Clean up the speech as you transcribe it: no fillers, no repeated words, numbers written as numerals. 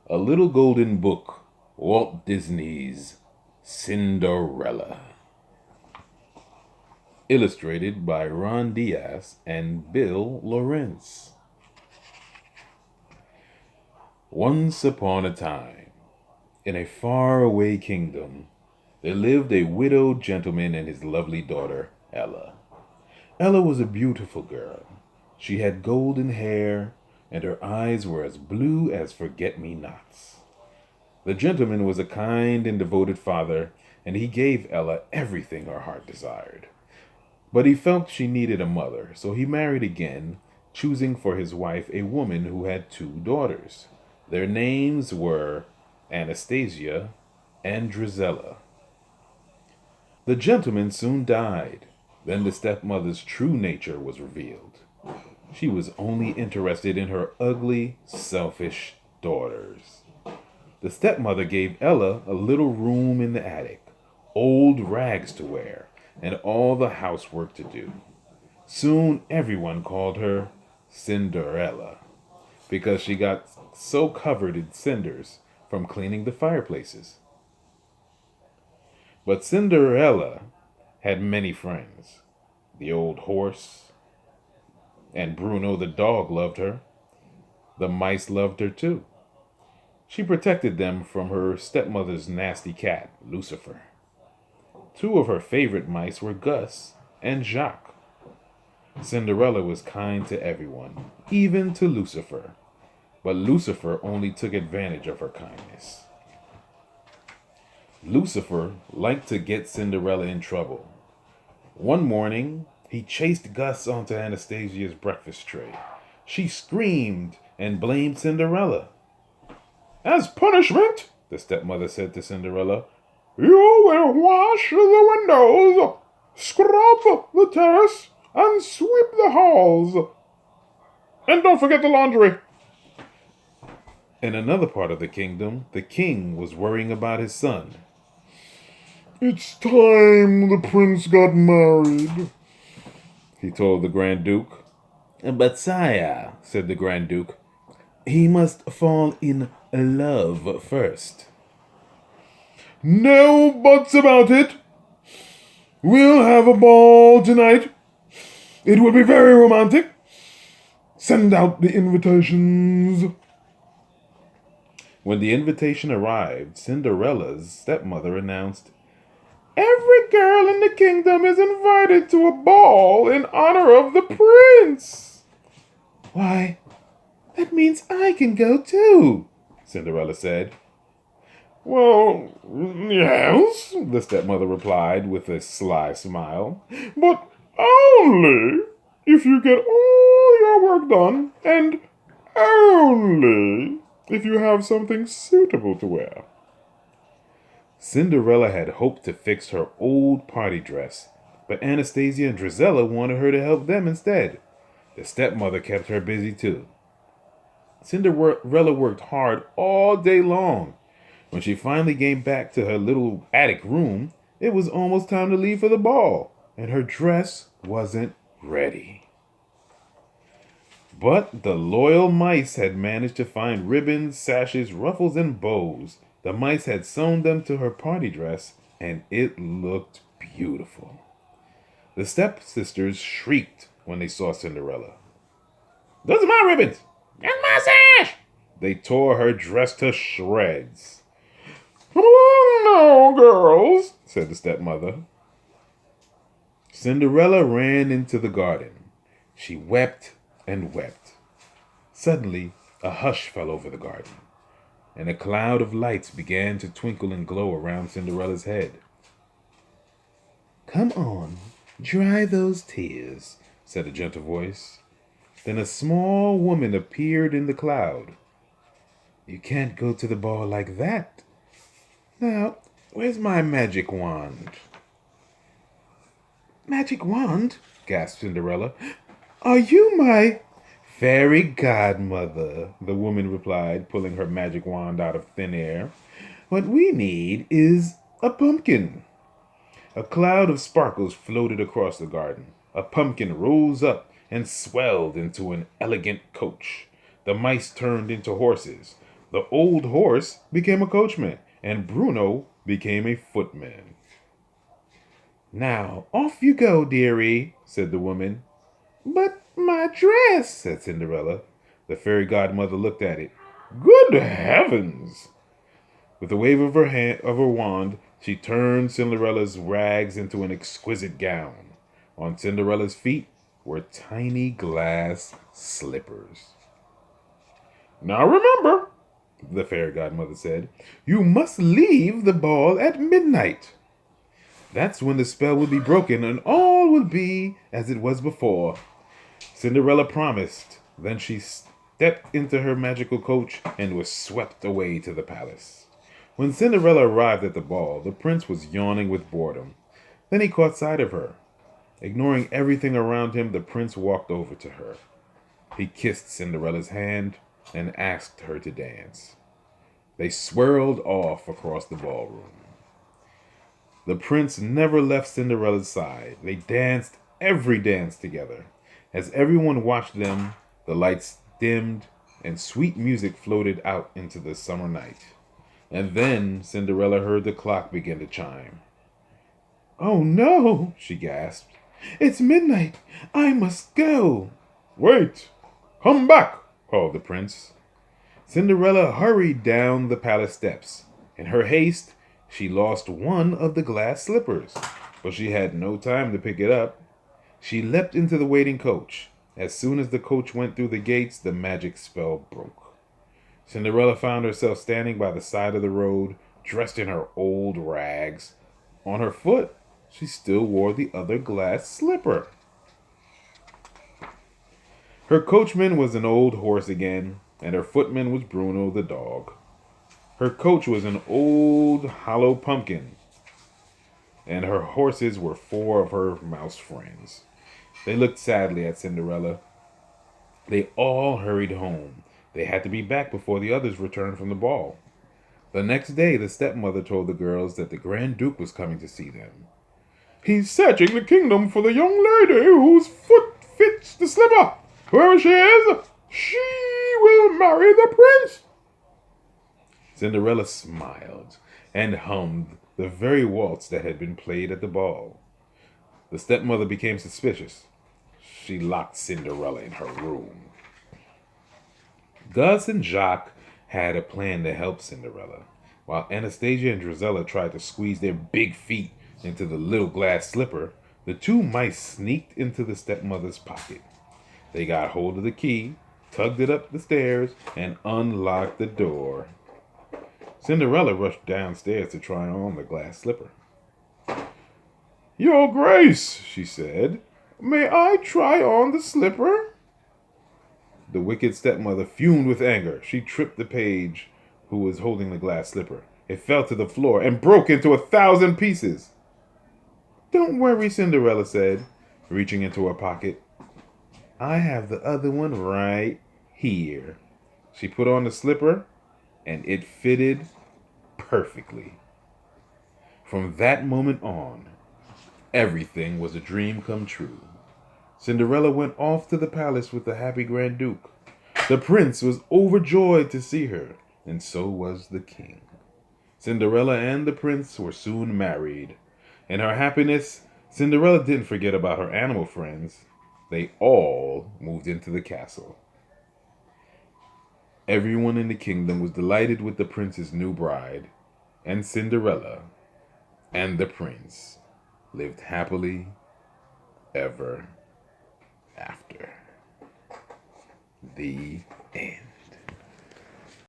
A Little Golden Book, Walt Disney's Cinderella. Illustrated by Ron Diaz and Bill Lawrence. Once upon a time, in a faraway kingdom, there lived a widowed gentleman and his lovely daughter, Ella. Ella was a beautiful girl. She had golden hair, and her eyes were as blue as forget-me-nots. The gentleman was a kind and devoted father, and he gave Ella everything her heart desired. But he felt she needed a mother, so he married again, choosing for his wife a woman who had 2 daughters. Their names were Anastasia and Drizella. The gentleman soon died. Then the stepmother's true nature was revealed. She was only interested in her ugly, selfish daughters. The stepmother gave Ella a little room in the attic, old rags to wear, and all the housework to do. Soon everyone called her Cinderella, because she got so covered in cinders from cleaning the fireplaces. But Cinderella had many friends. The old horse and Bruno the dog loved her. The mice loved her too. She protected them from her stepmother's nasty cat, Lucifer. 2 of her favorite mice were Gus and Jacques. Cinderella was kind to everyone, even to Lucifer. But Lucifer only took advantage of her kindness. Lucifer liked to get Cinderella in trouble. One morning, he chased Gus onto Anastasia's breakfast tray. She screamed and blamed Cinderella. "As punishment," the stepmother said to Cinderella, "you will wash the windows, scrub the terrace, and sweep the halls. And don't forget the laundry." In another part of the kingdom, the king was worrying about his son. "It's time the prince got married," he told the Grand Duke. "But sire," said the Grand Duke, "he must fall in love first." "No buts about it. We'll have a ball tonight. It will be very romantic. Send out the invitations." When the invitation arrived, Cinderella's stepmother announced, "Every girl in the kingdom is invited to a ball in honor of the prince." "Why, that means I can go too," Cinderella said. "Well, yes," the stepmother replied with a sly smile, "but only if you get all your work done, and only if you have something suitable to wear." Cinderella had hoped to fix her old party dress, but Anastasia and Drizella wanted her to help them instead. The stepmother kept her busy too. Cinderella worked hard all day long. When she finally came back to her little attic room, it was almost time to leave for the ball, and her dress wasn't ready. But the loyal mice had managed to find ribbons, sashes, ruffles, and bows. The mice had sewn them to her party dress, and it looked beautiful. The stepsisters shrieked when they saw Cinderella. "Those are my ribbons! And my sash!" They tore her dress to shreds. "Come along now, girls," said the stepmother. Cinderella ran into the garden. She wept and wept. Suddenly, a hush fell over the garden, and a cloud of lights began to twinkle and glow around Cinderella's head. "Come on, dry those tears," said a gentle voice. Then a small woman appeared in the cloud. "You can't go to the ball like that. Now, where's my magic wand?" "Magic wand?" gasped Cinderella. "Are you my—" "Fairy godmother," the woman replied, pulling her magic wand out of thin air. "What we need is a pumpkin." A cloud of sparkles floated across the garden. A pumpkin rose up and swelled into an elegant coach. The mice turned into horses. The old horse became a coachman, and Bruno became a footman. "Now, off you go, dearie," said the woman. "But my dress," said Cinderella. The fairy godmother looked at it. "Good heavens!" With a wave of her wand, she turned Cinderella's rags into an exquisite gown. On Cinderella's feet were tiny glass slippers. "Now remember," the fairy godmother said, "you must leave the ball at midnight. That's when the spell will be broken and all will be as it was before." Cinderella promised. Then she stepped into her magical coach and was swept away to the palace. When Cinderella arrived at the ball, the prince was yawning with boredom. Then he caught sight of her. Ignoring everything around him, the prince walked over to her. He kissed Cinderella's hand and asked her to dance. They swirled off across the ballroom. The prince never left Cinderella's side. They danced every dance together. As everyone watched them, the lights dimmed and sweet music floated out into the summer night. And then Cinderella heard the clock begin to chime. "Oh no," she gasped. "It's midnight. I must go." "Wait! Come back!" called the prince. Cinderella hurried down the palace steps. In her haste, she lost one of the glass slippers, but she had no time to pick it up. She leapt into the waiting coach. As soon as the coach went through the gates, the magic spell broke. Cinderella found herself standing by the side of the road, dressed in her old rags. On her foot, she still wore the other glass slipper. Her coachman was an old horse again, and her footman was Bruno the dog. Her coach was an old hollow pumpkin, and her horses were four of her mouse friends. They looked sadly at Cinderella. They all hurried home. They had to be back before the others returned from the ball. The next day, the stepmother told the girls that the Grand Duke was coming to see them. "He's searching the kingdom for the young lady whose foot fits the slipper. Whoever she is, she will marry the prince." Cinderella smiled and hummed the very waltz that had been played at the ball. The stepmother became suspicious. She locked Cinderella in her room. Gus and Jacques had a plan to help Cinderella. While Anastasia and Drizella tried to squeeze their big feet into the little glass slipper, the two mice sneaked into the stepmother's pocket. They got hold of the key, tugged it up the stairs, and unlocked the door. Cinderella rushed downstairs to try on the glass slipper. "Your Grace," she said, "may I try on the slipper?" The wicked stepmother fumed with anger. She tripped the page who was holding the glass slipper. It fell to the floor and broke into 1,000 pieces. "Don't worry," Cinderella said, reaching into her pocket. "I have the other one right here." She put on the slipper, and it fitted perfectly. From that moment on, everything was a dream come true. Cinderella went off to the palace with the happy Grand Duke. The prince was overjoyed to see her, and so was the king. Cinderella and the prince were soon married. In her happiness, Cinderella didn't forget about her animal friends. They all moved into the castle. Everyone in the kingdom was delighted with the prince's new bride, and Cinderella and the prince lived happily ever after. The end.